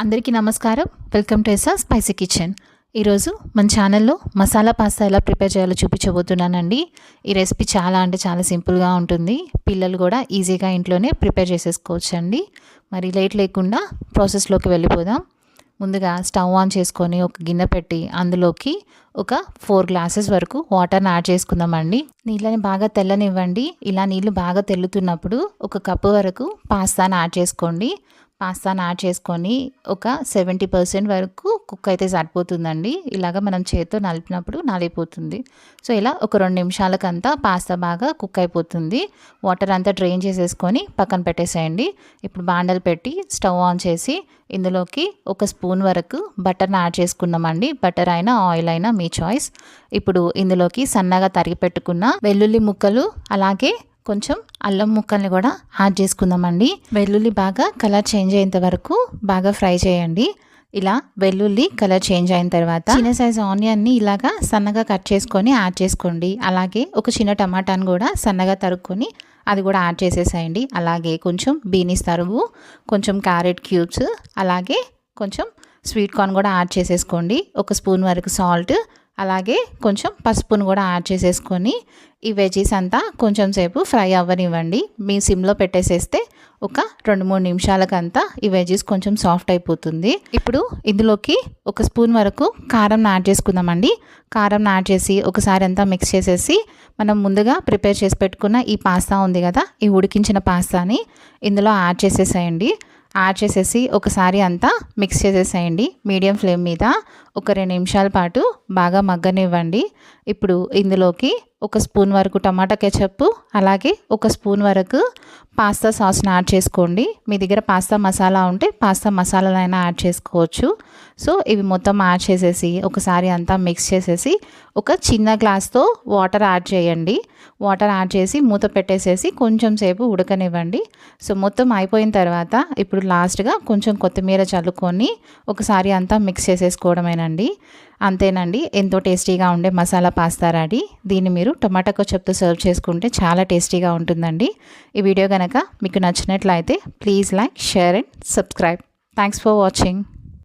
అందరికీ నమస్కారం. Welcome to SR spicy kitchen. ఈరోజు మన ఛానల్లో మసాలా పాస్తా ఎలా ప్రిపేర్ చేయాలో చూపించబోతున్నానండి. ఈ రెసిపీ చాలా అంటే చాలా సింపుల్గా ఉంటుంది. పిల్లలు కూడా ఈజీగా ఇంట్లోనే ప్రిపేర్ చేసేసుకోవచ్చండి. మరి లేట్ లేకుండా ప్రాసెస్లోకి వెళ్ళిపోదాం. ముందుగా స్టవ్ ఆన్ చేసుకొని ఒక గిన్నె పెట్టి అందులోకి ఒక 4 గ్లాసెస్ వరకు వాటర్ని యాడ్ చేసుకుందామండి. నీళ్ళని బాగా తెల్లనివ్వండి. ఇలా నీళ్ళు బాగా తెల్లుతున్నప్పుడు ఒక కప్పు వరకు పాస్తాని యాడ్ చేసుకోండి. పాస్తాని యాడ్ చేసుకొని ఒక 70% వరకు కుక్ అయితే సరిపోతుందండి. ఇలాగ మనం చేత్తో నలిపినప్పుడు నలిగిపోతుంది. సో ఇలా ఒక 2 నిమిషాలకంతా పాస్తా బాగా కుక్ అయిపోతుంది. వాటర్ అంతా డ్రైన్ చేసేసుకొని పక్కన పెట్టేసేయండి. ఇప్పుడు బాండలు పెట్టి స్టవ్ ఆన్ చేసి ఇందులోకి ఒక స్పూన్ వరకు బటర్ని యాడ్ చేసుకున్నామండి. బటర్ అయినా ఆయిల్ అయినా మీ చాయిస్. ఇప్పుడు ఇందులోకి సన్నగా తరిగి పెట్టుకున్న వెల్లుల్లి ముక్కలు అలాగే కొంచెం అల్లం ముక్కల్ని కూడా యాడ్ చేసుకుందామండి. వెల్లుల్లి బాగా కలర్ చేంజ్ అయ్యేంత వరకు బాగా ఫ్రై చేయండి. ఇలా వెల్లుల్లి కలర్ చేంజ్ అయిన తర్వాత చిన్న సైజు ఆనియన్ని ఇలాగా సన్నగా కట్ చేసుకొని యాడ్ చేసుకోండి. అలాగే ఒక చిన్న టమాటాను కూడా సన్నగా తరుక్కొని అది కూడా యాడ్ చేసేసేయండి. అలాగే కొంచెం బీనీస్ తరుగు, కొంచెం క్యారెట్ క్యూబ్స్, అలాగే కొంచెం స్వీట్ కార్న్ కూడా యాడ్ చేసేసుకోండి. ఒక స్పూన్ వరకు సాల్ట్, అలాగే కొంచెం పసుపును కూడా యాడ్ చేసేసుకొని ఈ వెజీస్ అంతా కొంచెం సేపు ఫ్రై అవ్వనివ్వండి. మీ సిమ్లో పెట్టేసేస్తే ఒక 2-3 నిమిషాలకంతా ఈ వెజీస్ కొంచెం సాఫ్ట్ అయిపోతుంది. ఇప్పుడు ఇందులోకి ఒక స్పూన్ వరకు కారం యాడ్ చేసుకుందామండి. కారం యాడ్ చేసి ఒకసారి అంతా మిక్స్ చేసేసి మనం ముందుగా ప్రిపేర్ చేసి పెట్టుకున్న ఈ పాస్తా ఉంది కదా, ఈ ఉడికించిన పాస్తాని ఇందులో యాడ్ చేసేసేయండి. యాడ్ చేసేసి ఒకసారి అంతా మిక్స్ చేసేసేయండి. మీడియం ఫ్లేమ్ మీద ఒక 2 నిమిషాల పాటు బాగా మగ్గనివ్వండి. ఇప్పుడు ఇందులోకి ఒక స్పూన్ వరకు టమాటా కెచప్, అలాగే ఒక స్పూన్ వరకు పాస్తా సాస్ని యాడ్ చేసుకోండి. మీ దగ్గర పాస్తా మసాలా ఉంటే పాస్తా మసాలాలైనా యాడ్ చేసుకోవచ్చు. సో ఇవి మొత్తం యాడ్ చేసేసి ఒకసారి అంతా మిక్స్ చేసేసి ఒక చిన్న గ్లాస్తో వాటర్ యాడ్ చేయండి. వాటర్ యాడ్ చేసి మూత పెట్టేసేసి కొంచెం సేపు ఉడకనివ్వండి. సో మొత్తం అయిపోయిన తర్వాత ఇప్పుడు లాస్ట్గా కొంచెం కొత్తిమీర చల్లుకొని ఒకసారి అంతా మిక్స్ చేసేసుకోవడమేనండి. అంతేనండి, ఎంతో టేస్టీగా ఉండే మసాలా పాస్తా రెడీ. దీన్ని మీరు టమాటా కెచప్తో సర్వ్ చేసుకుంటే చాలా టేస్టీగా ఉంటుందండి. ఈ వీడియో కనుక మీకు నచ్చినట్లయితే please like, share and subscribe. Thanks for watching.